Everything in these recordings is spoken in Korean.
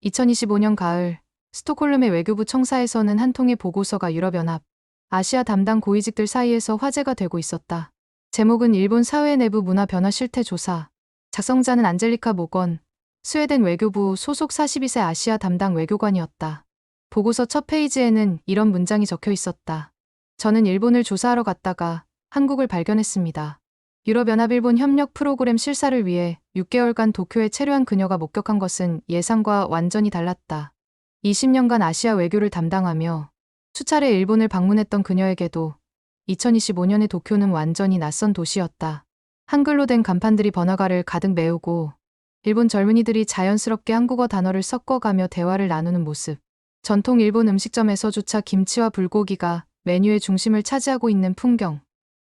2025년 가을, 스톡홀름의 외교부 청사에서는 한 통의 보고서가 유럽연합, 아시아 담당 고위직들 사이에서 화제가 되고 있었다. 제목은 일본 사회 내부 문화 변화 실태 조사. 작성자는 안젤리카 모건, 스웨덴 외교부 소속 42세 아시아 담당 외교관이었다. 보고서 첫 페이지에는 이런 문장이 적혀 있었다. 저는 일본을 조사하러 갔다가 한국을 발견했습니다. 유럽연합 일본 협력 프로그램 실사를 위해 6개월간 도쿄에 체류한 그녀가 목격한 것은 예상과 완전히 달랐다. 20년간 아시아 외교를 담당하며 수차례 일본을 방문했던 그녀에게도 2025년의 도쿄는 완전히 낯선 도시였다. 한글로 된 간판들이 번화가를 가득 메우고 일본 젊은이들이 자연스럽게 한국어 단어를 섞어가며 대화를 나누는 모습. 전통 일본 음식점에서조차 김치와 불고기가 메뉴의 중심을 차지하고 있는 풍경.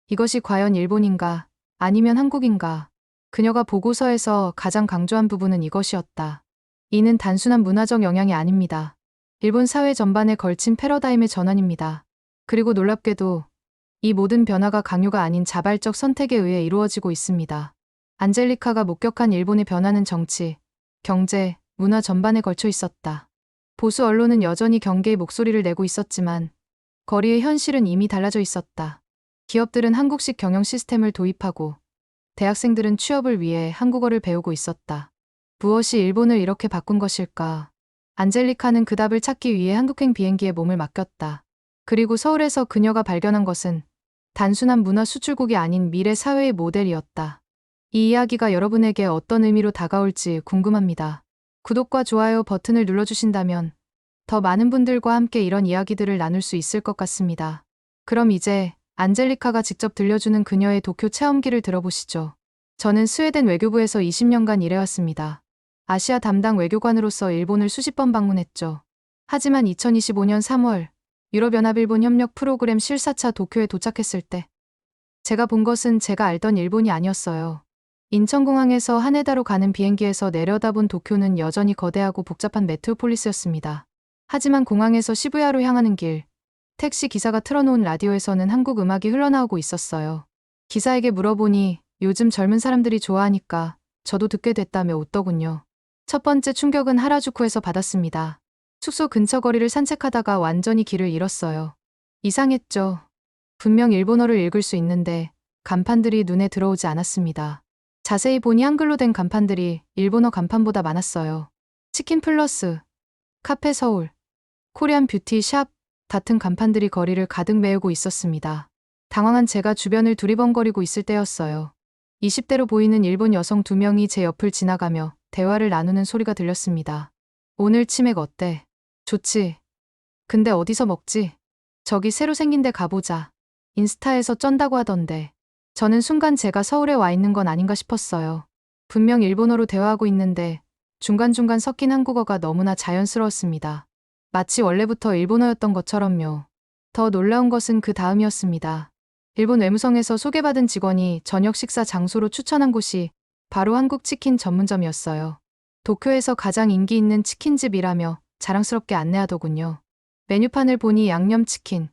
이것이 과연 일본인가? 아니면 한국인가? 그녀가 보고서에서 가장 강조한 부분은 이것이었다. 이는 단순한 문화적 영향이 아닙니다. 일본 사회 전반에 걸친 패러다임의 전환입니다. 그리고 놀랍게도 이 모든 변화가 강요가 아닌 자발적 선택에 의해 이루어지고 있습니다. 안젤리카가 목격한 일본의 변화는 정치, 경제, 문화 전반에 걸쳐 있었다. 보수 언론은 여전히 경계의 목소리를 내고 있었지만 거리의 현실은 이미 달라져 있었다. 기업들은 한국식 경영 시스템을 도입하고 대학생들은 취업을 위해 한국어를 배우고 있었다. 무엇이 일본을 이렇게 바꾼 것일까? 안젤리카는 그 답을 찾기 위해 한국행 비행기에 몸을 맡겼다. 그리고 서울에서 그녀가 발견한 것은 단순한 문화 수출국이 아닌 미래 사회의 모델이었다. 이 이야기가 여러분에게 어떤 의미로 다가올지 궁금합니다. 구독과 좋아요 버튼을 눌러주신다면 더 많은 분들과 함께 이런 이야기들을 나눌 수 있을 것 같습니다. 그럼 이제 안젤리카가 직접 들려주는 그녀의 도쿄 체험기를 들어보시죠. 저는 스웨덴 외교부에서 20년간 일해왔습니다. 아시아 담당 외교관으로서 일본을 수십 번 방문했죠. 하지만 2025년 3월 유럽연합 일본 협력 프로그램 실사차 도쿄에 도착했을 때 제가 본 것은 제가 알던 일본이 아니었어요. 인천공항에서 하네다로 가는 비행기에서 내려다본 도쿄는 여전히 거대하고 복잡한 메트로폴리스였습니다. 하지만 공항에서 시부야로 향하는 길, 택시 기사가 틀어놓은 라디오에서는 한국 음악이 흘러나오고 있었어요. 기사에게 물어보니 요즘 젊은 사람들이 좋아하니까 저도 듣게 됐다며 웃더군요. 첫 번째 충격은 하라주쿠에서 받았습니다. 숙소 근처 거리를 산책하다가 완전히 길을 잃었어요. 이상했죠. 분명 일본어를 읽을 수 있는데 간판들이 눈에 들어오지 않았습니다. 자세히 보니 한글로 된 간판들이 일본어 간판보다 많았어요. 치킨 플러스, 카페 서울, 코리안 뷰티 샵 같은 간판들이 거리를 가득 메우고 있었습니다. 당황한 제가 주변을 두리번거리고 있을 때였어요. 20대로 보이는 일본 여성 2명이 제 옆을 지나가며 대화를 나누는 소리가 들렸습니다. 오늘 치맥 어때? 좋지. 근데 어디서 먹지? 저기 새로 생긴 데 가보자. 인스타에서 쩐다고 하던데. 저는 순간 제가 서울에 와 있는 건 아닌가 싶었어요. 분명 일본어로 대화하고 있는데 중간중간 섞인 한국어가 너무나 자연스러웠습니다. 마치 원래부터 일본어였던 것처럼요. 더 놀라운 것은 그 다음이었습니다. 일본 외무성에서 소개받은 직원이 저녁 식사 장소로 추천한 곳이 바로 한국 치킨 전문점이었어요. 도쿄에서 가장 인기 있는 치킨집이라며 자랑스럽게 안내하더군요. 메뉴판을 보니 양념치킨,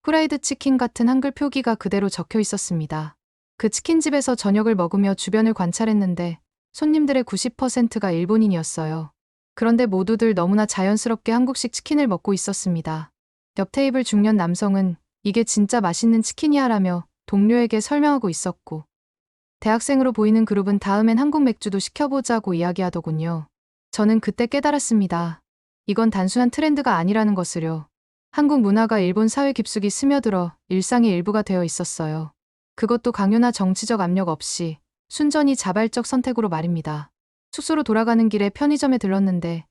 후라이드 치킨 같은 한글 표기가 그대로 적혀 있었습니다. 그 치킨집에서 저녁을 먹으며 주변을 관찰했는데 손님들의 90%가 일본인이었어요. 그런데 모두들 너무나 자연스럽게 한국식 치킨을 먹고 있었습니다. 옆 테이블 중년 남성은 이게 진짜 맛있는 치킨이야 라며 동료에게 설명하고 있었고 대학생으로 보이는 그룹은 다음엔 한국 맥주도 시켜보자고 이야기하더군요. 저는 그때 깨달았습니다. 이건 단순한 트렌드가 아니라는 것을요. 한국 문화가 일본 사회 깊숙이 스며들어 일상의 일부가 되어 있었어요. 그것도 강요나 정치적 압력 없이 순전히 자발적 선택으로 말입니다. 숙소로 돌아가는 길에 편의점에 들렀는데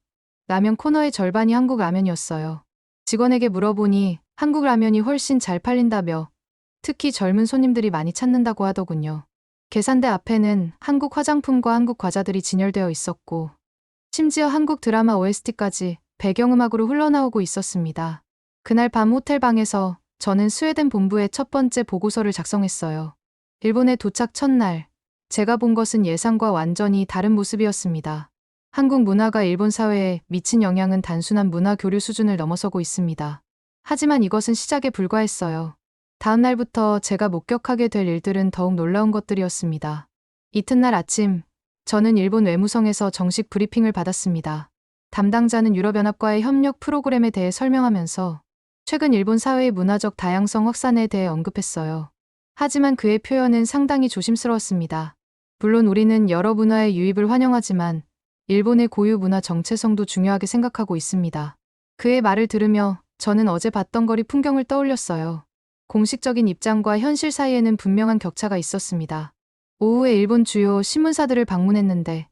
라면 코너의 절반이 한국 라면이었어요. 직원에게 물어보니 한국 라면이 훨씬 잘 팔린다며 특히 젊은 손님들이 많이 찾는다고 하더군요. 계산대 앞에는 한국 화장품과 한국 과자들이 진열되어 있었고 심지어 한국 드라마 OST까지 배경음악으로 흘러나오고 있었습니다. 그날 밤 호텔 방에서 저는 스웨덴 본부의 첫 번째 보고서를 작성했어요. 일본에 도착 첫날 제가 본 것은 예상과 완전히 다른 모습이었습니다. 한국 문화가 일본 사회에 미친 영향은 단순한 문화 교류 수준을 넘어서고 있습니다. 하지만 이것은 시작에 불과했어요. 다음 날부터 제가 목격하게 될 일들은 더욱 놀라운 것들이었습니다. 이튿날 아침, 저는 일본 외무성에서 정식 브리핑을 받았습니다. 담당자는 유럽연합과의 협력 프로그램에 대해 설명하면서 최근 일본 사회의 문화적 다양성 확산에 대해 언급했어요. 하지만 그의 표현은 상당히 조심스러웠습니다. 물론 우리는 여러 문화의 유입을 환영하지만 일본의 고유 문화 정체성도 중요하게 생각하고 있습니다. 그의 말을 들으며 저는 어제 봤던 거리 풍경을 떠올렸어요. 공식적인 입장과 현실 사이에는 분명한 격차가 있었습니다. 오후에 일본 주요 신문사들을 방문했는데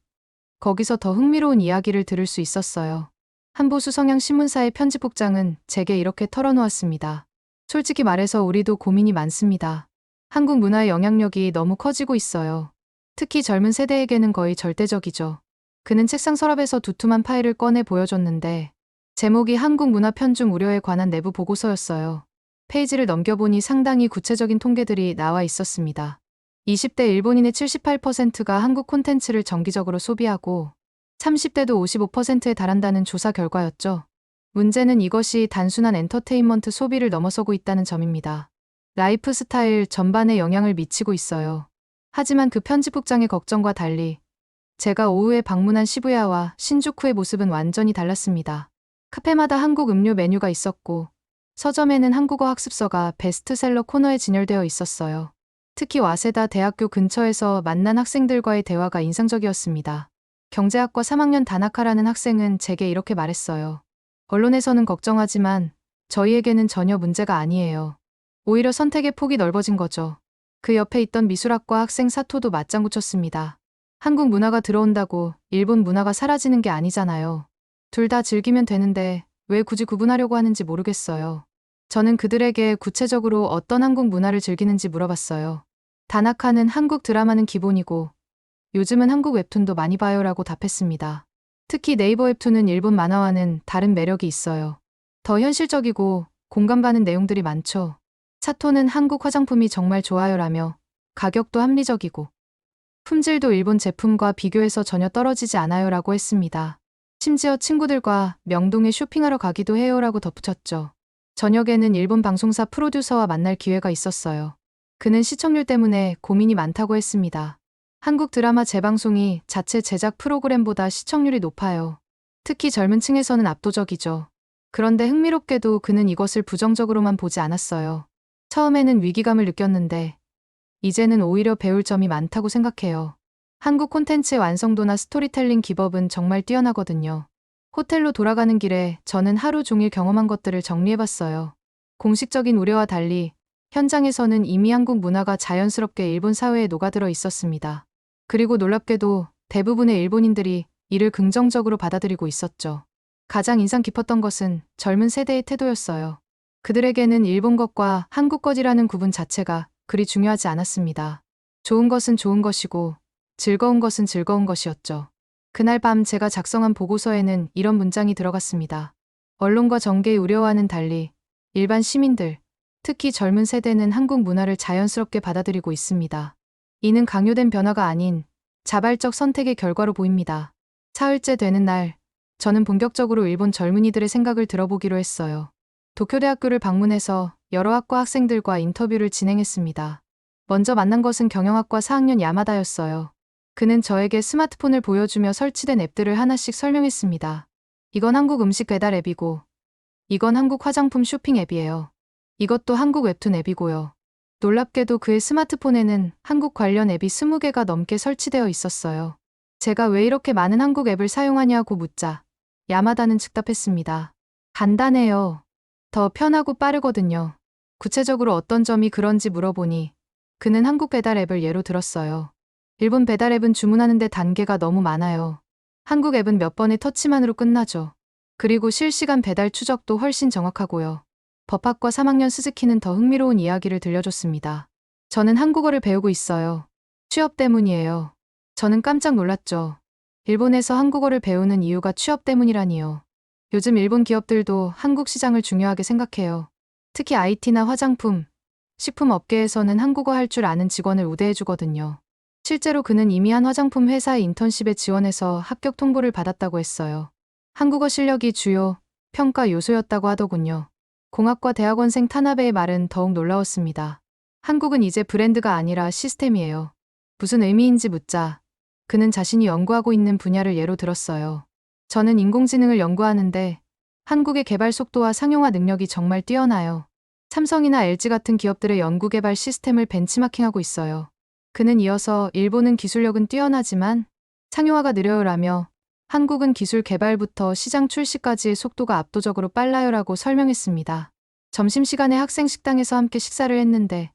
거기서 더 흥미로운 이야기를 들을 수 있었어요. 한 보수 성향 신문사의 편집국장은 제게 이렇게 털어놓았습니다. 솔직히 말해서 우리도 고민이 많습니다. 한국 문화의 영향력이 너무 커지고 있어요. 특히 젊은 세대에게는 거의 절대적이죠. 그는 책상 서랍에서 두툼한 파일을 꺼내 보여줬는데 제목이 한국 문화 편중 우려에 관한 내부 보고서였어요. 페이지를 넘겨보니 상당히 구체적인 통계들이 나와 있었습니다. 20대 일본인의 78%가 한국 콘텐츠를 정기적으로 소비하고 30대도 55%에 달한다는 조사 결과였죠. 문제는 이것이 단순한 엔터테인먼트 소비를 넘어서고 있다는 점입니다. 라이프 스타일 전반에 영향을 미치고 있어요. 하지만 그 편집국장의 걱정과 달리 제가 오후에 방문한 시부야와 신주쿠의 모습은 완전히 달랐습니다. 카페마다 한국 음료 메뉴가 있었고 서점에는 한국어 학습서가 베스트셀러 코너에 진열되어 있었어요. 특히 와세다 대학교 근처에서 만난 학생들과의 대화가 인상적이었습니다. 경제학과 3학년 다나카라는 학생은 제게 이렇게 말했어요. 언론에서는 걱정하지만 저희에게는 전혀 문제가 아니에요. 오히려 선택의 폭이 넓어진 거죠. 그 옆에 있던 미술학과 학생 사토도 맞장구 쳤습니다. 한국 문화가 들어온다고 일본 문화가 사라지는 게 아니잖아요. 둘 다 즐기면 되는데 왜 굳이 구분하려고 하는지 모르겠어요. 저는 그들에게 구체적으로 어떤 한국 문화를 즐기는지 물어봤어요. 다나카는 한국 드라마는 기본이고 요즘은 한국 웹툰도 많이 봐요라고 답했습니다. 특히 네이버 웹툰은 일본 만화와는 다른 매력이 있어요. 더 현실적이고 공감가는 내용들이 많죠. 사토는 한국 화장품이 정말 좋아요라며 가격도 합리적이고 품질도 일본 제품과 비교해서 전혀 떨어지지 않아요라고 했습니다. 심지어 친구들과 명동에 쇼핑하러 가기도 해요라고 덧붙였죠. 저녁에는 일본 방송사 프로듀서와 만날 기회가 있었어요. 그는 시청률 때문에 고민이 많다고 했습니다. 한국 드라마 재방송이 자체 제작 프로그램보다 시청률이 높아요. 특히 젊은 층에서는 압도적이죠. 그런데 흥미롭게도 그는 이것을 부정적으로만 보지 않았어요. 처음에는 위기감을 느꼈는데 이제는 오히려 배울 점이 많다고 생각해요. 한국 콘텐츠의 완성도나 스토리텔링 기법은 정말 뛰어나거든요. 호텔로 돌아가는 길에 저는 하루 종일 경험한 것들을 정리해봤어요. 공식적인 우려와 달리 현장에서는 이미 한국 문화가 자연스럽게 일본 사회에 녹아들어 있었습니다. 그리고 놀랍게도 대부분의 일본인들이 이를 긍정적으로 받아들이고 있었죠. 가장 인상 깊었던 것은 젊은 세대의 태도였어요. 그들에게는 일본 것과 한국 것이라는 구분 자체가 그리 중요하지 않았습니다. 좋은 것은 좋은 것이고 즐거운 것은 즐거운 것이었죠. 그날 밤 제가 작성한 보고서에는 이런 문장이 들어갔습니다. 언론과 정계의 우려와는 달리 일반 시민들, 특히 젊은 세대는 한국 문화를 자연스럽게 받아들이고 있습니다. 이는 강요된 변화가 아닌 자발적 선택의 결과로 보입니다. 사흘째 되는 날, 저는 본격적으로 일본 젊은이들의 생각을 들어보기로 했어요. 도쿄대학교를 방문해서 여러 학과 학생들과 인터뷰를 진행했습니다. 먼저 만난 것은 경영학과 4학년 야마다였어요. 그는 저에게 스마트폰을 보여주며 설치된 앱들을 하나씩 설명했습니다. 이건 한국 음식 배달 앱이고, 이건 한국 화장품 쇼핑 앱이에요. 이것도 한국 웹툰 앱이고요. 놀랍게도 그의 스마트폰에는 한국 관련 앱이 20개가 넘게 설치되어 있었어요. 제가 왜 이렇게 많은 한국 앱을 사용하냐고 묻자 야마다는 즉답했습니다. 간단해요. 더 편하고 빠르거든요. 구체적으로 어떤 점이 그런지 물어보니 그는 한국 배달 앱을 예로 들었어요. 일본 배달 앱은 주문하는데 단계가 너무 많아요. 한국 앱은 몇 번의 터치만으로 끝나죠. 그리고 실시간 배달 추적도 훨씬 정확하고요. 법학과 3학년 스즈키는 더 흥미로운 이야기를 들려줬습니다. 저는 한국어를 배우고 있어요. 취업 때문이에요. 저는 깜짝 놀랐죠. 일본에서 한국어를 배우는 이유가 취업 때문이라니요. 요즘 일본 기업들도 한국 시장을 중요하게 생각해요. 특히 IT나 화장품, 식품 업계에서는 한국어 할 줄 아는 직원을 우대해주거든요. 실제로 그는 이미 한 화장품 회사의 인턴십에 지원해서 합격 통보를 받았다고 했어요. 한국어 실력이 주요 평가 요소였다고 하더군요. 공학과 대학원생 타나베의 말은 더욱 놀라웠습니다. 한국은 이제 브랜드가 아니라 시스템이에요. 무슨 의미인지 묻자 그는 자신이 연구하고 있는 분야를 예로 들었어요. 저는 인공지능을 연구하는데 한국의 개발 속도와 상용화 능력이 정말 뛰어나요. 삼성이나 LG 같은 기업들의 연구개발 시스템을 벤치마킹하고 있어요. 그는 이어서 일본은 기술력은 뛰어나지만 상용화가 느려요라며 한국은 기술 개발부터 시장 출시까지의 속도가 압도적으로 빨라요라고 설명했습니다. 점심시간에 학생 식당에서 함께 식사를 했는데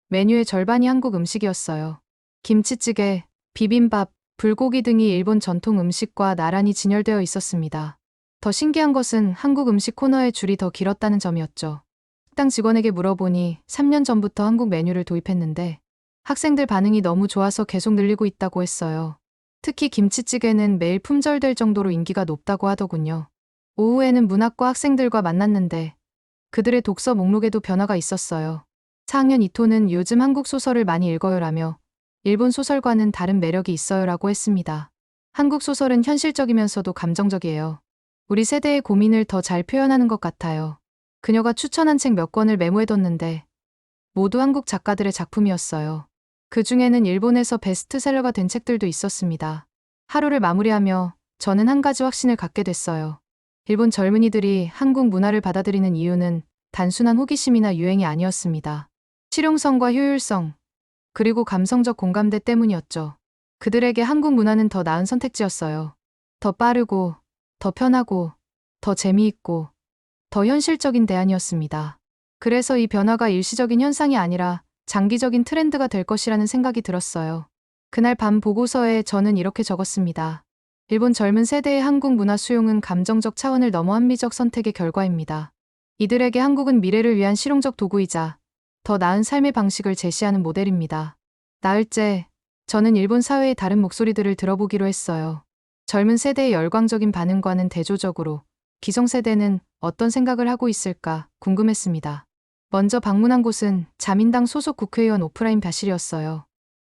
메뉴의 절반이 한국 음식이었어요. 김치찌개, 비빔밥, 불고기 등이 일본 전통 음식과 나란히 진열되어 있었습니다. 더 신기한 것은 한국 음식 코너의 줄이 더 길었다는 점이었죠. 식당 직원에게 물어보니 3년 전부터 한국 메뉴를 도입했는데 학생들 반응이 너무 좋아서 계속 늘리고 있다고 했어요. 특히 김치찌개는 매일 품절될 정도로 인기가 높다고 하더군요. 오후에는 문학과 학생들과 만났는데 그들의 독서 목록에도 변화가 있었어요. 4학년 이토는 요즘 한국 소설을 많이 읽어요라며 일본 소설과는 다른 매력이 있어요라고 했습니다. 한국 소설은 현실적이면서도 감정적이에요. 우리 세대의 고민을 더 잘 표현하는 것 같아요. 그녀가 추천한 책 몇 권을 메모해뒀는데 모두 한국 작가들의 작품이었어요. 그 중에는 일본에서 베스트셀러가 된 책들도 있었습니다. 하루를 마무리하며 저는 한 가지 확신을 갖게 됐어요. 일본 젊은이들이 한국 문화를 받아들이는 이유는 단순한 호기심이나 유행이 아니었습니다. 실용성과 효율성, 그리고 감성적 공감대 때문이었죠. 그들에게 한국 문화는 더 나은 선택지였어요. 더 빠르고, 더 편하고, 더 재미있고, 더 현실적인 대안이었습니다. 그래서 이 변화가 일시적인 현상이 아니라 장기적인 트렌드가 될 것이라는 생각이 들었어요. 그날 밤 보고서에 저는 이렇게 적었습니다. 일본 젊은 세대의 한국 문화 수용은 감정적 차원을 넘어 합리적 선택의 결과입니다. 이들에게 한국은 미래를 위한 실용적 도구이자 더 나은 삶의 방식을 제시하는 모델입니다. 나흘째, 저는 일본 사회의 다른 목소리들을 들어보기로 했어요. 젊은 세대의 열광적인 반응과는 대조적으로 기성세대는 어떤 생각을 하고 있을까 궁금했습니다. 먼저 방문한 곳은 자민당 소속 국회의원 오프라인 벼실이었어요.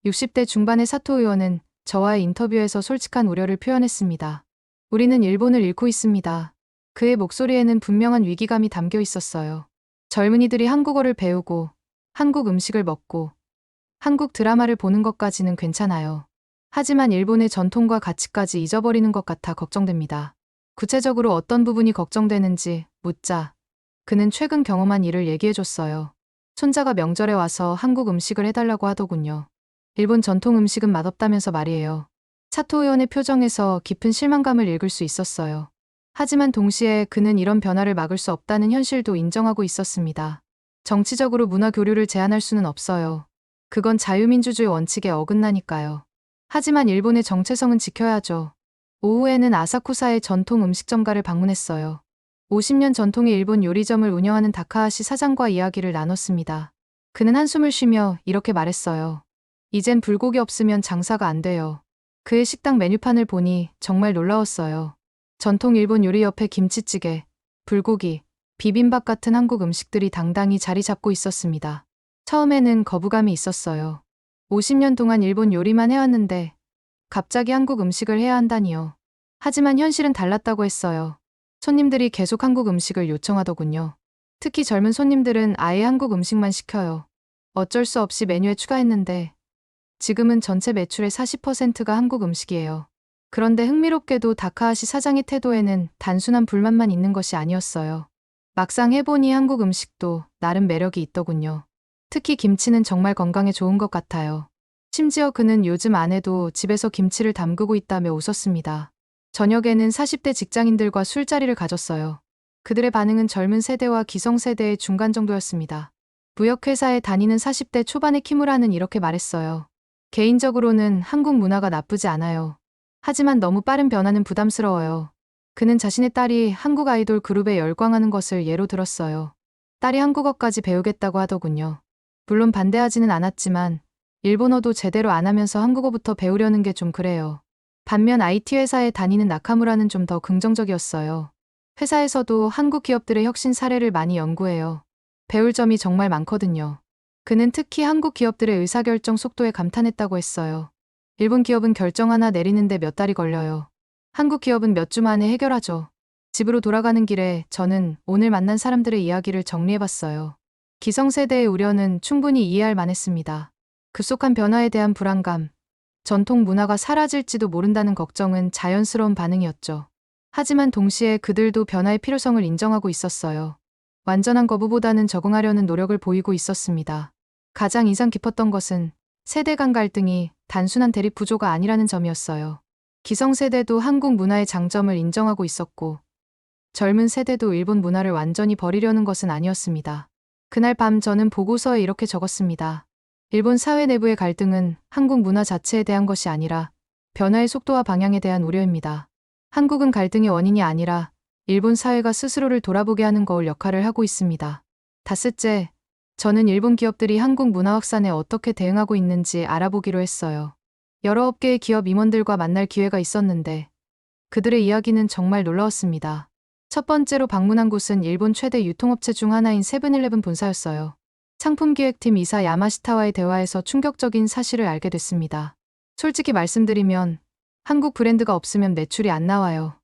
60대 중반의 사토 의원은 저와의 인터뷰에서 솔직한 우려를 표현했습니다. 우리는 일본을 잃고 있습니다. 그의 목소리에는 분명한 위기감이 담겨 있었어요. 젊은이들이 한국어를 배우고 한국 음식을 먹고 한국 드라마를 보는 것까지는 괜찮아요. 하지만 일본의 전통과 가치까지 잊어버리는 것 같아 걱정됩니다. 구체적으로 어떤 부분이 걱정되는지 묻자 그는 최근 경험한 일을 얘기해줬어요. 손자가 명절에 와서 한국 음식을 해달라고 하더군요. 일본 전통 음식은 맛없다면서 말이에요. 사토 의원의 표정에서 깊은 실망감을 읽을 수 있었어요. 하지만 동시에 그는 이런 변화를 막을 수 없다는 현실도 인정하고 있었습니다. 정치적으로 문화 교류를 제한할 수는 없어요. 그건 자유민주주의 원칙에 어긋나니까요. 하지만 일본의 정체성은 지켜야죠. 오후에는 아사쿠사의 전통 음식점가를 방문했어요. 50년 전통의 일본 요리점을 운영하는 다카하시 사장과 이야기를 나눴습니다. 그는 한숨을 쉬며 이렇게 말했어요. 이젠 불고기 없으면 장사가 안 돼요. 그의 식당 메뉴판을 보니 정말 놀라웠어요. 전통 일본 요리 옆에 김치찌개, 불고기, 비빔밥 같은 한국 음식들이 당당히 자리 잡고 있었습니다. 처음에는 거부감이 있었어요. 50년 동안 일본 요리만 해왔는데 갑자기 한국 음식을 해야 한다니요. 하지만 현실은 달랐다고 했어요. 손님들이 계속 한국 음식을 요청하더군요. 특히 젊은 손님들은 아예 한국 음식만 시켜요. 어쩔 수 없이 메뉴에 추가했는데 지금은 전체 매출의 40%가 한국 음식이에요. 그런데 흥미롭게도 다카하시 사장의 태도에는 단순한 불만만 있는 것이 아니었어요. 막상 해보니 한국 음식도 나름 매력이 있더군요. 특히 김치는 정말 건강에 좋은 것 같아요. 심지어 그는 요즘 아내도 집에서 김치를 담그고 있다며 웃었습니다. 저녁에는 40대 직장인들과 술자리를 가졌어요. 그들의 반응은 젊은 세대와 기성세대의 중간 정도였습니다. 무역회사에 다니는 40대 초반의 키무라는 이렇게 말했어요. 개인적으로는 한국 문화가 나쁘지 않아요. 하지만 너무 빠른 변화는 부담스러워요. 그는 자신의 딸이 한국 아이돌 그룹에 열광하는 것을 예로 들었어요. 딸이 한국어까지 배우겠다고 하더군요. 물론 반대하지는 않았지만 일본어도 제대로 안 하면서 한국어부터 배우려는 게 좀 그래요. 반면 IT 회사에 다니는 나카무라는 좀 더 긍정적이었어요. 회사에서도 한국 기업들의 혁신 사례를 많이 연구해요. 배울 점이 정말 많거든요. 그는 특히 한국 기업들의 의사결정 속도에 감탄했다고 했어요. 일본 기업은 결정 하나 내리는데 몇 달이 걸려요. 한국 기업은 몇 주 만에 해결하죠. 집으로 돌아가는 길에 저는 오늘 만난 사람들의 이야기를 정리해봤어요. 기성세대의 우려는 충분히 이해할 만했습니다. 급속한 변화에 대한 불안감, 전통 문화가 사라질지도 모른다는 걱정은 자연스러운 반응이었죠. 하지만 동시에 그들도 변화의 필요성을 인정하고 있었어요. 완전한 거부보다는 적응하려는 노력을 보이고 있었습니다. 가장 인상 깊었던 것은 세대 간 갈등이 단순한 대립 구조가 아니라는 점이었어요. 기성세대도 한국 문화의 장점을 인정하고 있었고, 젊은 세대도 일본 문화를 완전히 버리려는 것은 아니었습니다. 그날 밤 저는 보고서에 이렇게 적었습니다. 일본 사회 내부의 갈등은 한국 문화 자체에 대한 것이 아니라 변화의 속도와 방향에 대한 우려입니다. 한국은 갈등의 원인이 아니라 일본 사회가 스스로를 돌아보게 하는 거울 역할을 하고 있습니다. 다섯째, 저는 일본 기업들이 한국 문화 확산에 어떻게 대응하고 있는지 알아보기로 했어요. 여러 업계의 기업 임원들과 만날 기회가 있었는데 그들의 이야기는 정말 놀라웠습니다. 첫 번째로 방문한 곳은 일본 최대 유통업체 중 하나인 세븐일레븐 본사였어요. 상품기획팀 이사 야마시타와의 대화에서 충격적인 사실을 알게 됐습니다. 솔직히 말씀드리면 한국 브랜드가 없으면 매출이 안 나와요.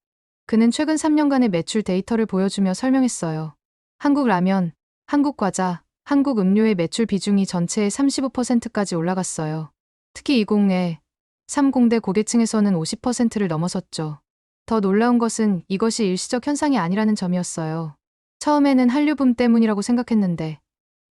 그는 최근 3년간의 매출 데이터를 보여주며 설명했어요. 한국 라면, 한국 과자, 한국 음료의 매출 비중이 전체의 35%까지 올라갔어요. 특히 2030대 고객층에서는 50%를 넘어섰죠. 더 놀라운 것은 이것이 일시적 현상이 아니라는 점이었어요. 처음에는 한류붐 때문이라고 생각했는데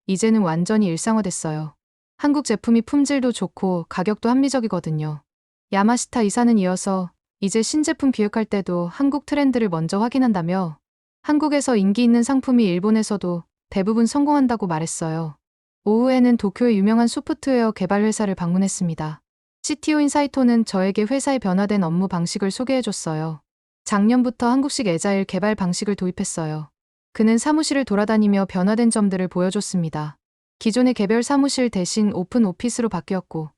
이제는 완전히 일상화됐어요. 한국 제품이 품질도 좋고 가격도 합리적이거든요. 야마시타 이사는 이어서 이제 신제품 기획할 때도 한국 트렌드를 먼저 확인한다며 한국에서 인기 있는 상품이 일본에서도 대부분 성공한다고 말했어요. 오후에는 도쿄의 유명한 소프트웨어 개발 회사를 방문했습니다. CTO인 사이토는 저에게 회사의 변화된 업무 방식을 소개해줬어요. 작년부터 한국식 애자일 개발 방식을 도입했어요. 그는 사무실을 돌아다니며 변화된 점들을 보여줬습니다. 기존의 개별 사무실 대신 오픈 오피스로 바뀌었고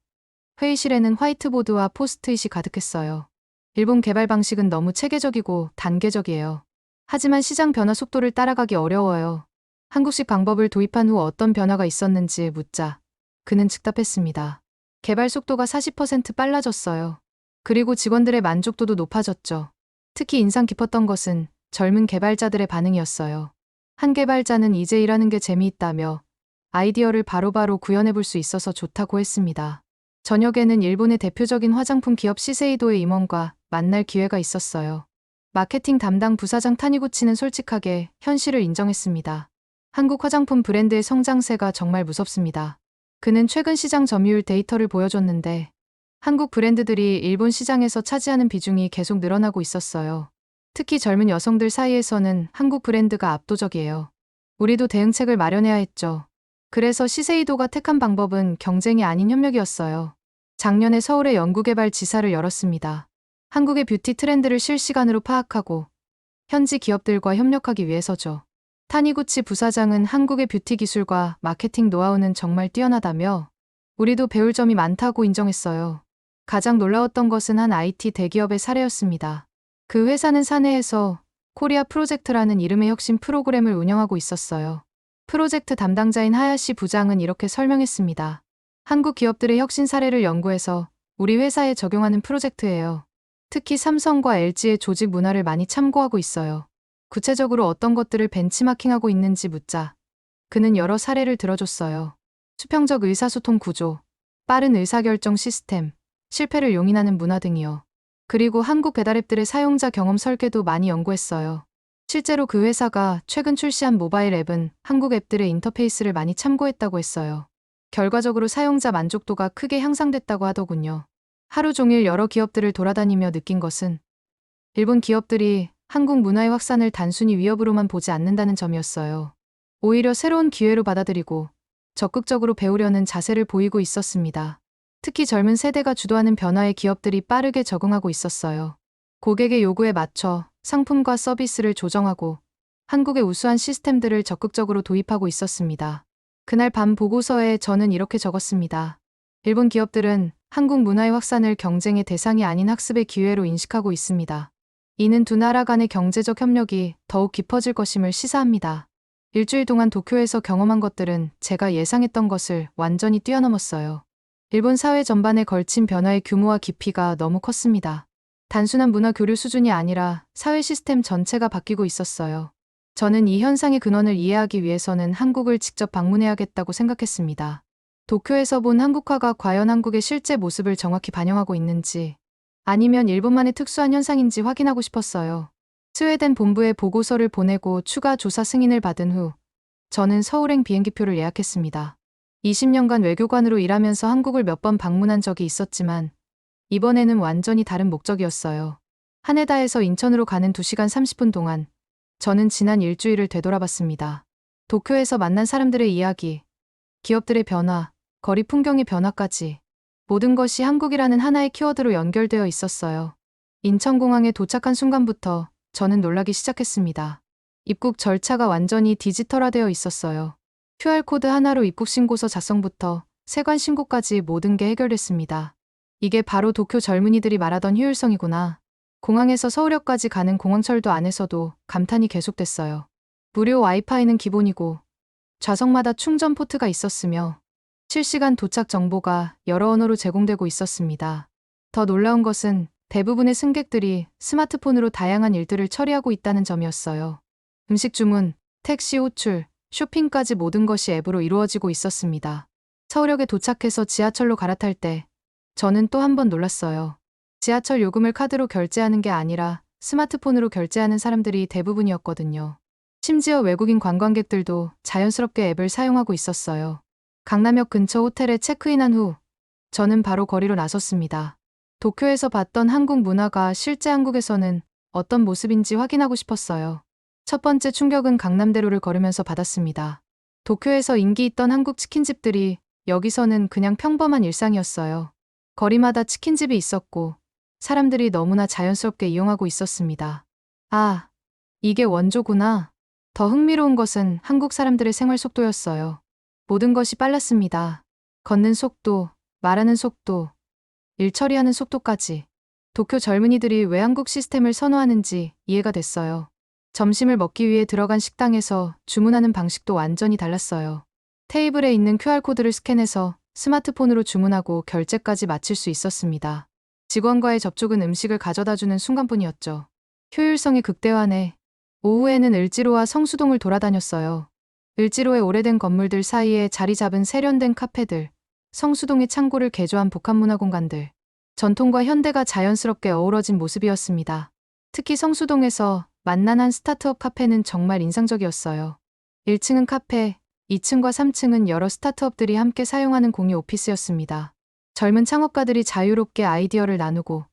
회의실에는 화이트보드와 포스트잇이 가득했어요. 일본 개발 방식은 너무 체계적이고 단계적이에요. 하지만 시장 변화 속도를 따라가기 어려워요. 한국식 방법을 도입한 후 어떤 변화가 있었는지 묻자 그는 즉답했습니다. 개발 속도가 40% 빨라졌어요. 그리고 직원들의 만족도도 높아졌죠. 특히 인상 깊었던 것은 젊은 개발자들의 반응이었어요. 한 개발자는 이제 일하는 게 재미있다며 아이디어를 바로바로 구현해 볼 수 있어서 좋다고 했습니다. 저녁에는 일본의 대표적인 화장품 기업 시세이도의 임원과 만날 기회가 있었어요. 마케팅 담당 부사장 타니구치는 솔직하게 현실을 인정했습니다. 한국 화장품 브랜드의 성장세가 정말 무섭습니다. 그는 최근 시장 점유율 데이터를 보여줬는데 한국 브랜드들이 일본 시장에서 차지하는 비중이 계속 늘어나고 있었어요. 특히 젊은 여성들 사이에서는 한국 브랜드가 압도적이에요. 우리도 대응책을 마련해야 했죠. 그래서 시세이도가 택한 방법은 경쟁이 아닌 협력이었어요. 작년에 서울의 연구개발지사를 열었습니다. 한국의 뷰티 트렌드를 실시간으로 파악하고 현지 기업들과 협력하기 위해서죠. 타니구치 부사장은 한국의 뷰티 기술과 마케팅 노하우는 정말 뛰어나다며 우리도 배울 점이 많다고 인정했어요. 가장 놀라웠던 것은 한 IT 대기업의 사례였습니다. 그 회사는 사내에서 코리아 프로젝트라는 이름의 혁신 프로그램을 운영하고 있었어요. 프로젝트 담당자인 하야시 부장은 이렇게 설명했습니다. 한국 기업들의 혁신 사례를 연구해서 우리 회사에 적용하는 프로젝트예요. 특히 삼성과 LG의 조직 문화를 많이 참고하고 있어요. 구체적으로 어떤 것들을 벤치마킹하고 있는지 묻자 그는 여러 사례를 들어줬어요. 수평적 의사소통 구조, 빠른 의사결정 시스템, 실패를 용인하는 문화 등이요. 그리고 한국 배달앱들의 사용자 경험 설계도 많이 연구했어요. 실제로 그 회사가 최근 출시한 모바일 앱은 한국 앱들의 인터페이스를 많이 참고했다고 했어요. 결과적으로 사용자 만족도가 크게 향상됐다고 하더군요. 하루 종일 여러 기업들을 돌아다니며 느낀 것은 일본 기업들이 한국 문화의 확산을 단순히 위협으로만 보지 않는다는 점이었어요. 오히려 새로운 기회로 받아들이고 적극적으로 배우려는 자세를 보이고 있었습니다. 특히 젊은 세대가 주도하는 변화에 기업들이 빠르게 적응하고 있었어요. 고객의 요구에 맞춰 상품과 서비스를 조정하고 한국의 우수한 시스템들을 적극적으로 도입하고 있었습니다. 그날 밤 보고서에 저는 이렇게 적었습니다. 일본 기업들은 한국 문화의 확산을 경쟁의 대상이 아닌 학습의 기회로 인식하고 있습니다. 이는 두 나라 간의 경제적 협력이 더욱 깊어질 것임을 시사합니다. 일주일 동안 도쿄에서 경험한 것들은 제가 예상했던 것을 완전히 뛰어넘었어요. 일본 사회 전반에 걸친 변화의 규모와 깊이가 너무 컸습니다. 단순한 문화 교류 수준이 아니라 사회 시스템 전체가 바뀌고 있었어요. 저는 이 현상의 근원을 이해하기 위해서는 한국을 직접 방문해야겠다고 생각했습니다. 도쿄에서 본 한국화가 과연 한국의 실제 모습을 정확히 반영하고 있는지 아니면 일본만의 특수한 현상인지 확인하고 싶었어요. 스웨덴 본부에 보고서를 보내고 추가 조사 승인을 받은 후 저는 서울행 비행기표를 예약했습니다. 20년간 외교관으로 일하면서 한국을 몇 번 방문한 적이 있었지만 이번에는 완전히 다른 목적이었어요. 하네다에서 인천으로 가는 2시간 30분 동안 저는 지난 일주일을 되돌아봤습니다. 도쿄에서 만난 사람들의 이야기, 기업들의 변화, 거리 풍경의 변화까지 모든 것이 한국이라는 하나의 키워드로 연결되어 있었어요. 인천공항에 도착한 순간부터 저는 놀라기 시작했습니다. 입국 절차가 완전히 디지털화되어 있었어요. QR코드 하나로 입국 신고서 작성부터 세관 신고까지 모든 게 해결됐습니다. 이게 바로 도쿄 젊은이들이 말하던 효율성이구나. 공항에서 서울역까지 가는 공항철도 안에서도 감탄이 계속됐어요. 무료 와이파이는 기본이고 좌석마다 충전 포트가 있었으며 실시간 도착 정보가 여러 언어로 제공되고 있었습니다. 더 놀라운 것은 대부분의 승객들이 스마트폰으로 다양한 일들을 처리하고 있다는 점이었어요. 음식 주문, 택시 호출, 쇼핑까지 모든 것이 앱으로 이루어지고 있었습니다. 서울역에 도착해서 지하철로 갈아탈 때 저는 또 한 번 놀랐어요. 지하철 요금을 카드로 결제하는 게 아니라 스마트폰으로 결제하는 사람들이 대부분이었거든요. 심지어 외국인 관광객들도 자연스럽게 앱을 사용하고 있었어요. 강남역 근처 호텔에 체크인한 후 저는 바로 거리로 나섰습니다. 도쿄에서 봤던 한국 문화가 실제 한국에서는 어떤 모습인지 확인하고 싶었어요. 첫 번째 충격은 강남대로를 걸으면서 받았습니다. 도쿄에서 인기 있던 한국 치킨집들이 여기서는 그냥 평범한 일상이었어요. 거리마다 치킨집이 있었고 사람들이 너무나 자연스럽게 이용하고 있었습니다. 아, 이게 원조구나. 더 흥미로운 것은 한국 사람들의 생활 속도였어요. 모든 것이 빨랐습니다. 걷는 속도, 말하는 속도, 일 처리하는 속도까지. 도쿄 젊은이들이 왜 한국 시스템을 선호하는지 이해가 됐어요. 점심을 먹기 위해 들어간 식당에서 주문하는 방식도 완전히 달랐어요. 테이블에 있는 QR코드를 스캔해서 스마트폰으로 주문하고 결제까지 마칠 수 있었습니다. 직원과의 접촉은 음식을 가져다주는 순간뿐이었죠. 효율성의 극대화네. 오후에는 을지로와 성수동을 돌아다녔어요. 을지로의 오래된 건물들 사이에 자리 잡은 세련된 카페들, 성수동의 창고를 개조한 복합문화 공간들, 전통과 현대가 자연스럽게 어우러진 모습이었습니다. 특히 성수동에서 만난 한 스타트업 카페는 정말 인상적이었어요. 1층은 카페, 2층과 3층은 여러 스타트업들이 함께 사용하는 공유 오피스였습니다. 젊은 창업가들이 자유롭게 아이디어를 나누고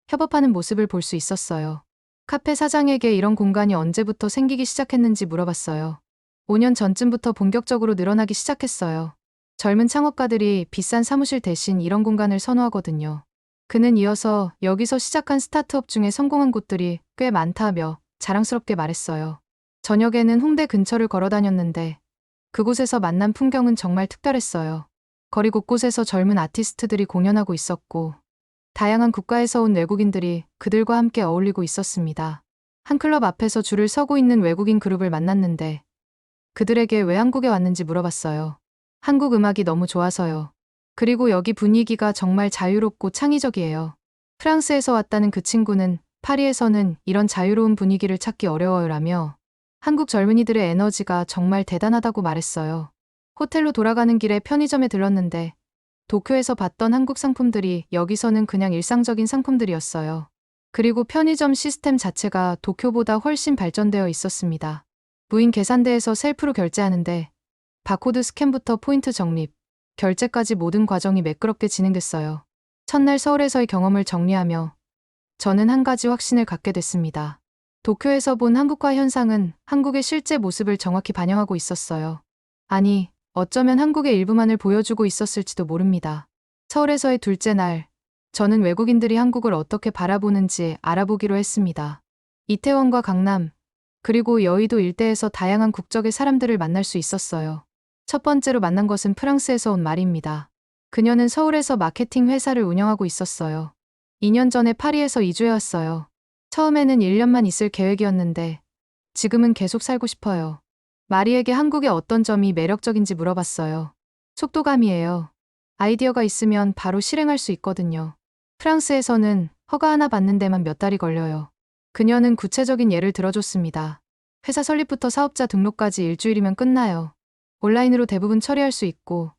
협업하는 모습을 볼 수 있었어요. 카페 사장에게 이런 공간이 언제부터 생기기 시작했는지 물어봤어요. 5년 전쯤부터 본격적으로 늘어나기 시작했어요. 젊은 창업가들이 비싼 사무실 대신 이런 공간을 선호하거든요. 그는 이어서 여기서 시작한 스타트업 중에 성공한 곳들이 꽤 많다며 자랑스럽게 말했어요. 저녁에는 홍대 근처를 걸어 다녔는데 그곳에서 만난 풍경은 정말 특별했어요. 거리 곳곳에서 젊은 아티스트들이 공연하고 있었고 다양한 국가에서 온 외국인들이 그들과 함께 어울리고 있었습니다. 한 클럽 앞에서 줄을 서고 있는 외국인 그룹을 만났는데 그들에게 왜 한국에 왔는지 물어봤어요. 한국 음악이 너무 좋아서요. 그리고 여기 분위기가 정말 자유롭고 창의적이에요. 프랑스에서 왔다는 그 친구는 파리에서는 이런 자유로운 분위기를 찾기 어려워요라며 한국 젊은이들의 에너지가 정말 대단하다고 말했어요. 호텔로 돌아가는 길에 편의점에 들렀는데 도쿄에서 봤던 한국 상품들이 여기서는 그냥 일상적인 상품들이었어요. 그리고 편의점 시스템 자체가 도쿄보다 훨씬 발전되어 있었습니다. 무인 계산대에서 셀프로 결제하는데 바코드 스캔부터 포인트 적립, 결제까지 모든 과정이 매끄럽게 진행됐어요. 첫날 서울에서의 경험을 정리하며 저는 한 가지 확신을 갖게 됐습니다. 도쿄에서 본 한국화 현상은 한국의 실제 모습을 정확히 반영하고 있었어요. 아니, 어쩌면 한국의 일부만을 보여주고 있었을지도 모릅니다. 서울에서의 둘째 날, 저는 외국인들이 한국을 어떻게 바라보는지 알아보기로 했습니다. 이태원과 강남, 그리고 여의도 일대에서 다양한 국적의 사람들을 만날 수 있었어요. 첫 번째로 만난 것은 프랑스에서 온 마리입니다. 그녀는 서울에서 마케팅 회사를 운영하고 있었어요. 2년 전에 파리에서 이주해왔어요. 처음에는 1년만 있을 계획이었는데 지금은 계속 살고 싶어요. 마리에게 한국의 어떤 점이 매력적인지 물어봤어요. 속도감이에요. 아이디어가 있으면 바로 실행할 수 있거든요. 프랑스에서는 허가 하나 받는 데만 몇 달이 걸려요. 그녀는 구체적인 예를 들어줬습니다. 회사 설립부터 사업자 등록까지 일주일이면 끝나요. 온라인으로 대부분 처리할 수 있고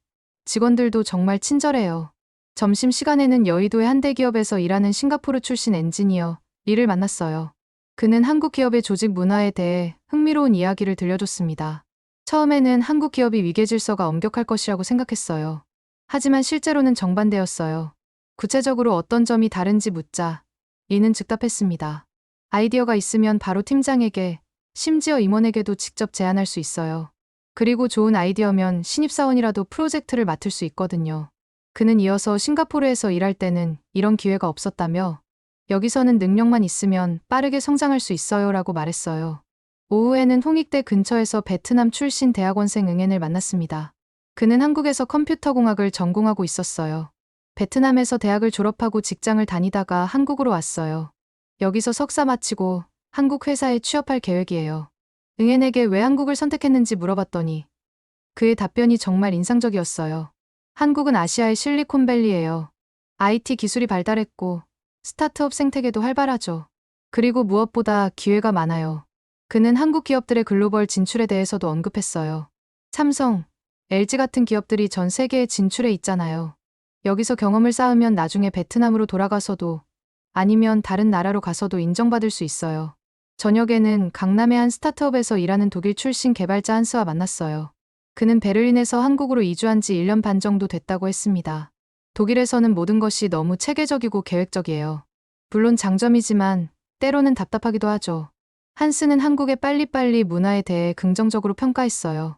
직원들도 정말 친절해요. 점심시간에는 여의도의 한 대기업에서 일하는 싱가포르 출신 엔지니어 리를 만났어요. 그는 한국 기업의 조직 문화에 대해 흥미로운 이야기를 들려줬습니다. 처음에는 한국 기업이 위계 질서가 엄격할 것이라고 생각했어요. 하지만 실제로는 정반대였어요. 구체적으로 어떤 점이 다른지 묻자 리는 즉답했습니다. 아이디어가 있으면 바로 팀장에게, 심지어 임원에게도 직접 제안할 수 있어요. 그리고 좋은 아이디어면 신입사원이라도 프로젝트를 맡을 수 있거든요. 그는 이어서 싱가포르에서 일할 때는 이런 기회가 없었다며, 여기서는 능력만 있으면 빠르게 성장할 수 있어요 라고 말했어요. 오후에는 홍익대 근처에서 베트남 출신 대학원생 응앤을 만났습니다. 그는 한국에서 컴퓨터공학을 전공하고 있었어요. 베트남에서 대학을 졸업하고 직장을 다니다가 한국으로 왔어요. 여기서 석사 마치고 한국 회사에 취업할 계획이에요. 응앤에게 왜 한국을 선택했는지 물어봤더니 그의 답변이 정말 인상적이었어요. 한국은 아시아의 실리콘밸리예요. IT 기술이 발달했고 스타트업 생태계도 활발하죠. 그리고 무엇보다 기회가 많아요. 그는 한국 기업들의 글로벌 진출에 대해서도 언급했어요. 삼성, LG 같은 기업들이 전 세계에 진출해 있잖아요. 여기서 경험을 쌓으면 나중에 베트남으로 돌아가서도 아니면 다른 나라로 가서도 인정받을 수 있어요. 저녁에는 강남의 한 스타트업에서 일하는 독일 출신 개발자 한스와 만났어요. 그는 베를린에서 한국으로 이주한 지 1년 반 정도 됐다고 했습니다. 독일에서는 모든 것이 너무 체계적이고 계획적이에요. 물론 장점이지만 때로는 답답하기도 하죠. 한스는 한국의 빨리빨리 문화에 대해 긍정적으로 평가했어요.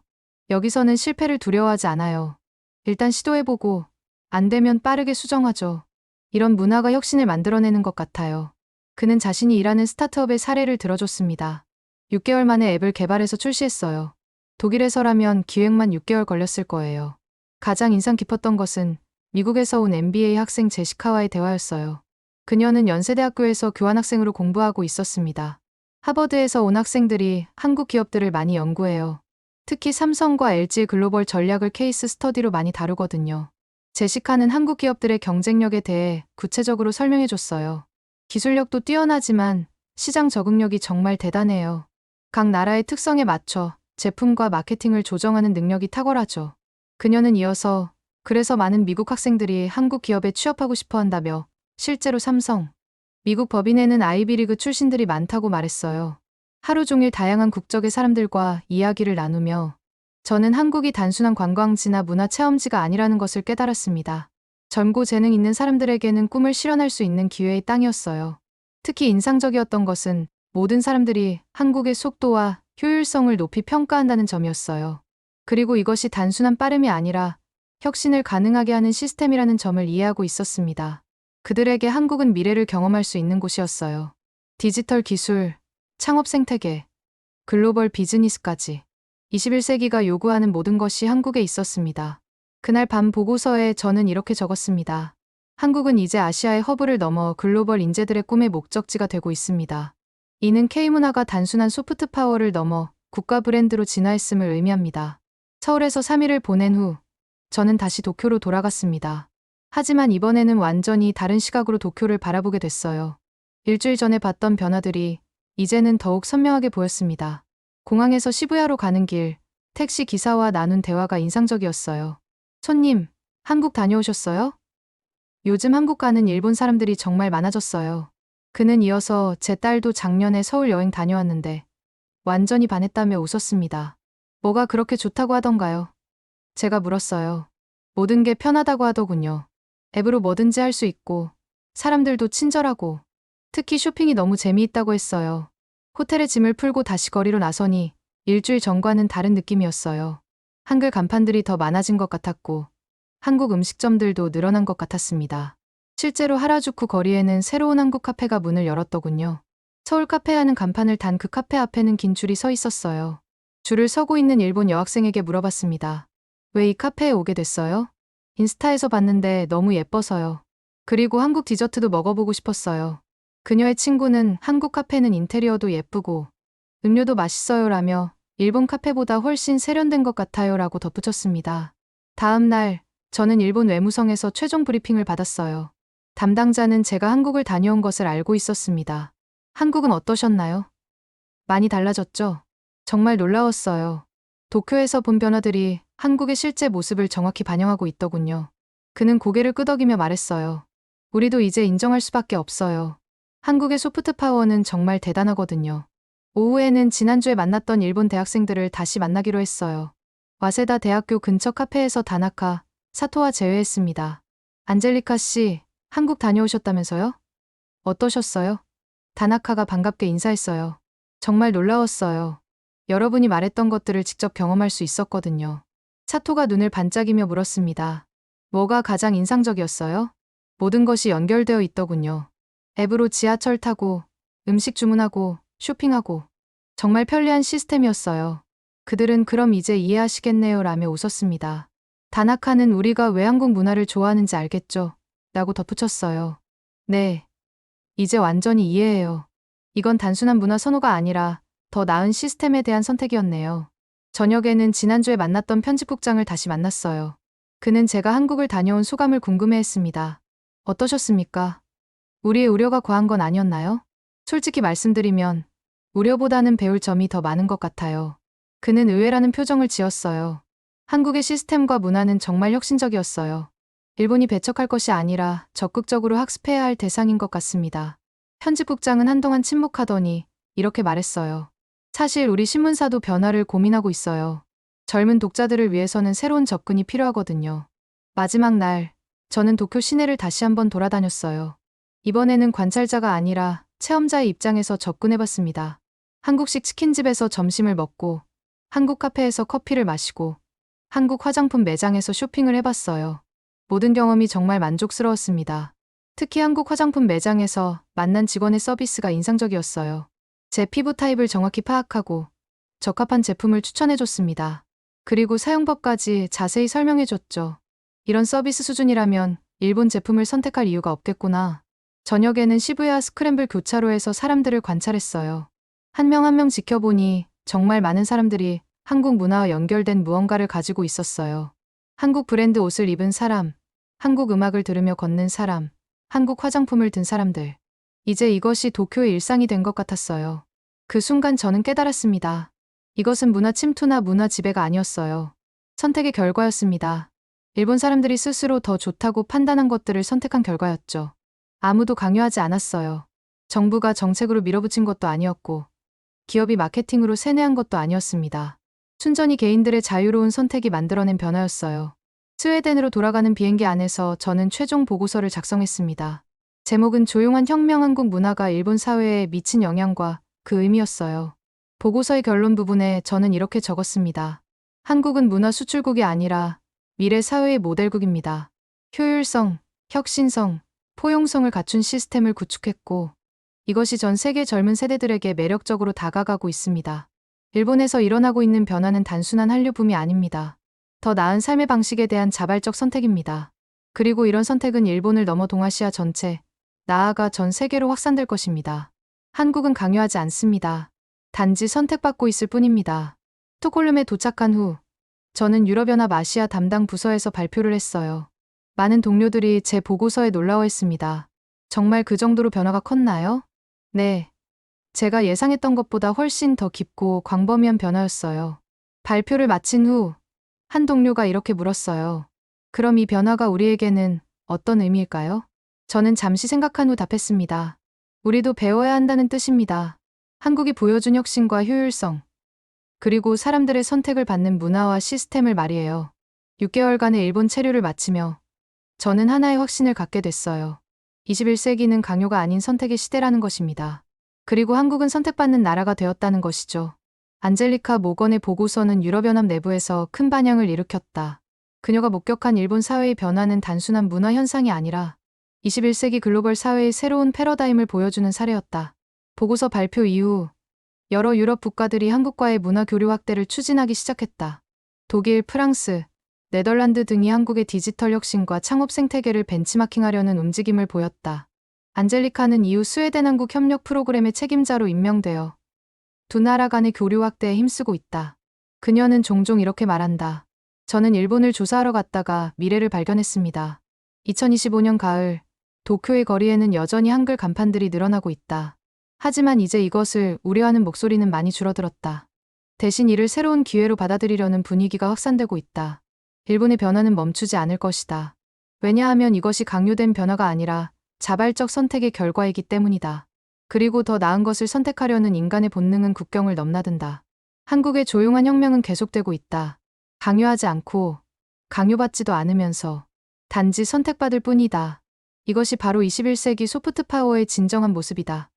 여기서는 실패를 두려워하지 않아요. 일단 시도해보고 안 되면 빠르게 수정하죠. 이런 문화가 혁신을 만들어내는 것 같아요. 그는 자신이 일하는 스타트업의 사례를 들어줬습니다. 6개월 만에 앱을 개발해서 출시했어요. 독일에서라면 기획만 6개월 걸렸을 거예요. 가장 인상 깊었던 것은 미국에서 온 MBA 학생 제시카와의 대화였어요. 그녀는 연세대학교에서 교환학생으로 공부하고 있었습니다. 하버드에서 온 학생들이 한국 기업들을 많이 연구해요. 특히 삼성과 LG의 글로벌 전략을 케이스 스터디로 많이 다루거든요. 제시카는 한국 기업들의 경쟁력에 대해 구체적으로 설명해줬어요. 기술력도 뛰어나지만 시장 적응력이 정말 대단해요. 각 나라의 특성에 맞춰 제품과 마케팅을 조정하는 능력이 탁월하죠. 그녀는 이어서 그래서 많은 미국 학생들이 한국 기업에 취업하고 싶어 한다며 실제로 삼성, 미국 법인에는 아이비리그 출신들이 많다고 말했어요. 하루 종일 다양한 국적의 사람들과 이야기를 나누며 저는 한국이 단순한 관광지나 문화 체험지가 아니라는 것을 깨달았습니다. 젊고 재능 있는 사람들에게는 꿈을 실현할 수 있는 기회의 땅이었어요. 특히 인상적이었던 것은 모든 사람들이 한국의 속도와 효율성을 높이 평가한다는 점이었어요. 그리고 이것이 단순한 빠름이 아니라 혁신을 가능하게 하는 시스템이라는 점을 이해하고 있었습니다. 그들에게 한국은 미래를 경험할 수 있는 곳이었어요. 디지털 기술, 창업 생태계, 글로벌 비즈니스까지 21세기가 요구하는 모든 것이 한국에 있었습니다. 그날 밤 보고서에 저는 이렇게 적었습니다. 한국은 이제 아시아의 허브를 넘어 글로벌 인재들의 꿈의 목적지가 되고 있습니다. 이는 K문화가 단순한 소프트 파워를 넘어 국가 브랜드로 진화했음을 의미합니다. 서울에서 3일을 보낸 후 저는 다시 도쿄로 돌아갔습니다. 하지만 이번에는 완전히 다른 시각으로 도쿄를 바라보게 됐어요. 일주일 전에 봤던 변화들이 이제는 더욱 선명하게 보였습니다. 공항에서 시부야로 가는 길, 택시 기사와 나눈 대화가 인상적이었어요. 손님, 한국 다녀오셨어요? 요즘 한국 가는 일본 사람들이 정말 많아졌어요. 그는 이어서 제 딸도 작년에 서울 여행 다녀왔는데 완전히 반했다며 웃었습니다. 뭐가 그렇게 좋다고 하던가요? 제가 물었어요. 모든 게 편하다고 하더군요. 앱으로 뭐든지 할 수 있고 사람들도 친절하고 특히 쇼핑이 너무 재미있다고 했어요. 호텔에 짐을 풀고 다시 거리로 나서니 일주일 전과는 다른 느낌이었어요. 한글 간판들이 더 많아진 것 같았고 한국 음식점들도 늘어난 것 같았습니다. 실제로 하라주쿠 거리에는 새로운 한국 카페가 문을 열었더군요. 서울 카페라는 간판을 단 그 카페 앞에는 긴 줄이 서 있었어요. 줄을 서고 있는 일본 여학생에게 물어봤습니다. 왜 이 카페에 오게 됐어요? 인스타에서 봤는데 너무 예뻐서요. 그리고 한국 디저트도 먹어보고 싶었어요. 그녀의 친구는 한국 카페는 인테리어도 예쁘고 음료도 맛있어요 라며 일본 카페보다 훨씬 세련된 것 같아요 라고 덧붙였습니다. 다음 날 저는 일본 외무성에서 최종 브리핑을 받았어요. 담당자는 제가 한국을 다녀온 것을 알고 있었습니다. 한국은 어떠셨나요? 많이 달라졌죠? 정말 놀라웠어요. 도쿄에서 본 변화들이 한국의 실제 모습을 정확히 반영하고 있더군요. 그는 고개를 끄덕이며 말했어요. 우리도 이제 인정할 수밖에 없어요. 한국의 소프트 파워는 정말 대단하거든요. 오후에는 지난주에 만났던 일본 대학생들을 다시 만나기로 했어요. 와세다 대학교 근처 카페에서 다나카, 사토와 제외했습니다. 안젤리카 씨, 한국 다녀오셨다면서요? 어떠셨어요? 다나카가 반갑게 인사했어요. 정말 놀라웠어요. 여러분이 말했던 것들을 직접 경험할 수 있었거든요. 사토가 눈을 반짝이며 물었습니다. 뭐가 가장 인상적이었어요? 모든 것이 연결되어 있더군요. 앱으로 지하철 타고, 음식 주문하고, 쇼핑하고. 정말 편리한 시스템이었어요. 그들은 그럼 이제 이해하시겠네요 라며 웃었습니다. 다나카는 우리가 왜 한국 문화를 좋아하는지 알겠죠? 라고 덧붙였어요. 네. 이제 완전히 이해해요. 이건 단순한 문화 선호가 아니라 더 나은 시스템에 대한 선택이었네요. 저녁에는 지난주에 만났던 편집국장을 다시 만났어요. 그는 제가 한국을 다녀온 소감을 궁금해했습니다. 어떠셨습니까? 우리의 우려가 과한 건 아니었나요? 솔직히 말씀드리면 우려보다는 배울 점이 더 많은 것 같아요. 그는 의외라는 표정을 지었어요. 한국의 시스템과 문화는 정말 혁신적이었어요. 일본이 배척할 것이 아니라 적극적으로 학습해야 할 대상인 것 같습니다. 편집국장은 한동안 침묵하더니 이렇게 말했어요. 사실 우리 신문사도 변화를 고민하고 있어요. 젊은 독자들을 위해서는 새로운 접근이 필요하거든요. 마지막 날, 저는 도쿄 시내를 다시 한번 돌아다녔어요. 이번에는 관찰자가 아니라 체험자의 입장에서 접근해봤습니다. 한국식 치킨집에서 점심을 먹고, 한국 카페에서 커피를 마시고, 한국 화장품 매장에서 쇼핑을 해봤어요. 모든 경험이 정말 만족스러웠습니다. 특히 한국 화장품 매장에서 만난 직원의 서비스가 인상적이었어요. 제 피부 타입을 정확히 파악하고 적합한 제품을 추천해줬습니다. 그리고 사용법까지 자세히 설명해줬죠. 이런 서비스 수준이라면 일본 제품을 선택할 이유가 없겠구나. 저녁에는 시부야 스크램블 교차로에서 사람들을 관찰했어요. 한 명 한 명 지켜보니 정말 많은 사람들이 한국 문화와 연결된 무언가를 가지고 있었어요. 한국 브랜드 옷을 입은 사람, 한국 음악을 들으며 걷는 사람, 한국 화장품을 든 사람들. 이제 이것이 도쿄의 일상이 된 것 같았어요. 그 순간 저는 깨달았습니다. 이것은 문화 침투나 문화 지배가 아니었어요. 선택의 결과였습니다. 일본 사람들이 스스로 더 좋다고 판단한 것들을 선택한 결과였죠. 아무도 강요하지 않았어요. 정부가 정책으로 밀어붙인 것도 아니었고, 기업이 마케팅으로 세뇌한 것도 아니었습니다. 순전히 개인들의 자유로운 선택이 만들어낸 변화였어요. 스웨덴으로 돌아가는 비행기 안에서 저는 최종 보고서를 작성했습니다. 제목은 조용한 혁명 한국 문화가 일본 사회에 미친 영향과 그 의미였어요. 보고서의 결론 부분에 저는 이렇게 적었습니다. 한국은 문화 수출국이 아니라 미래 사회의 모델국입니다. 효율성, 혁신성, 포용성을 갖춘 시스템을 구축했고, 이것이 전 세계 젊은 세대들에게 매력적으로 다가가고 있습니다. 일본에서 일어나고 있는 변화는 단순한 한류붐이 아닙니다. 더 나은 삶의 방식에 대한 자발적 선택입니다. 그리고 이런 선택은 일본을 넘어 동아시아 전체, 나아가 전 세계로 확산될 것입니다. 한국은 강요하지 않습니다. 단지 선택받고 있을 뿐입니다. 스톡홀름에 도착한 후, 저는 유럽연합 아시아 담당 부서에서 발표를 했어요. 많은 동료들이 제 보고서에 놀라워했습니다. 정말 그 정도로 변화가 컸나요? 네. 제가 예상했던 것보다 훨씬 더 깊고 광범위한 변화였어요. 발표를 마친 후, 한 동료가 이렇게 물었어요. 그럼 이 변화가 우리에게는 어떤 의미일까요? 저는 잠시 생각한 후 답했습니다. 우리도 배워야 한다는 뜻입니다. 한국이 보여준 혁신과 효율성, 그리고 사람들의 선택을 받는 문화와 시스템을 말이에요. 6개월간의 일본 체류를 마치며 저는 하나의 확신을 갖게 됐어요. 21세기는 강요가 아닌 선택의 시대라는 것입니다. 그리고 한국은 선택받는 나라가 되었다는 것이죠. 안젤리카 모건의 보고서는 유럽연합 내부에서 큰 반향을 일으켰다. 그녀가 목격한 일본 사회의 변화는 단순한 문화 현상이 아니라 21세기 글로벌 사회의 새로운 패러다임을 보여주는 사례였다. 보고서 발표 이후 여러 유럽 국가들이 한국과의 문화 교류 확대를 추진하기 시작했다. 독일, 프랑스, 네덜란드 등이 한국의 디지털 혁신과 창업 생태계를 벤치마킹하려는 움직임을 보였다. 안젤리카는 이후 스웨덴 한국 협력 프로그램의 책임자로 임명되어 두 나라 간의 교류 확대에 힘쓰고 있다. 그녀는 종종 이렇게 말한다. 저는 일본을 조사하러 갔다가 미래를 발견했습니다. 2025년 가을, 도쿄의 거리에는 여전히 한글 간판들이 늘어나고 있다. 하지만 이제 이것을 우려하는 목소리는 많이 줄어들었다. 대신 이를 새로운 기회로 받아들이려는 분위기가 확산되고 있다. 일본의 변화는 멈추지 않을 것이다. 왜냐하면 이것이 강요된 변화가 아니라 자발적 선택의 결과이기 때문이다. 그리고 더 나은 것을 선택하려는 인간의 본능은 국경을 넘나든다. 한국의 조용한 혁명은 계속되고 있다. 강요하지 않고 강요받지도 않으면서 단지 선택받을 뿐이다. 이것이 바로 21세기 소프트 파워의 진정한 모습이다.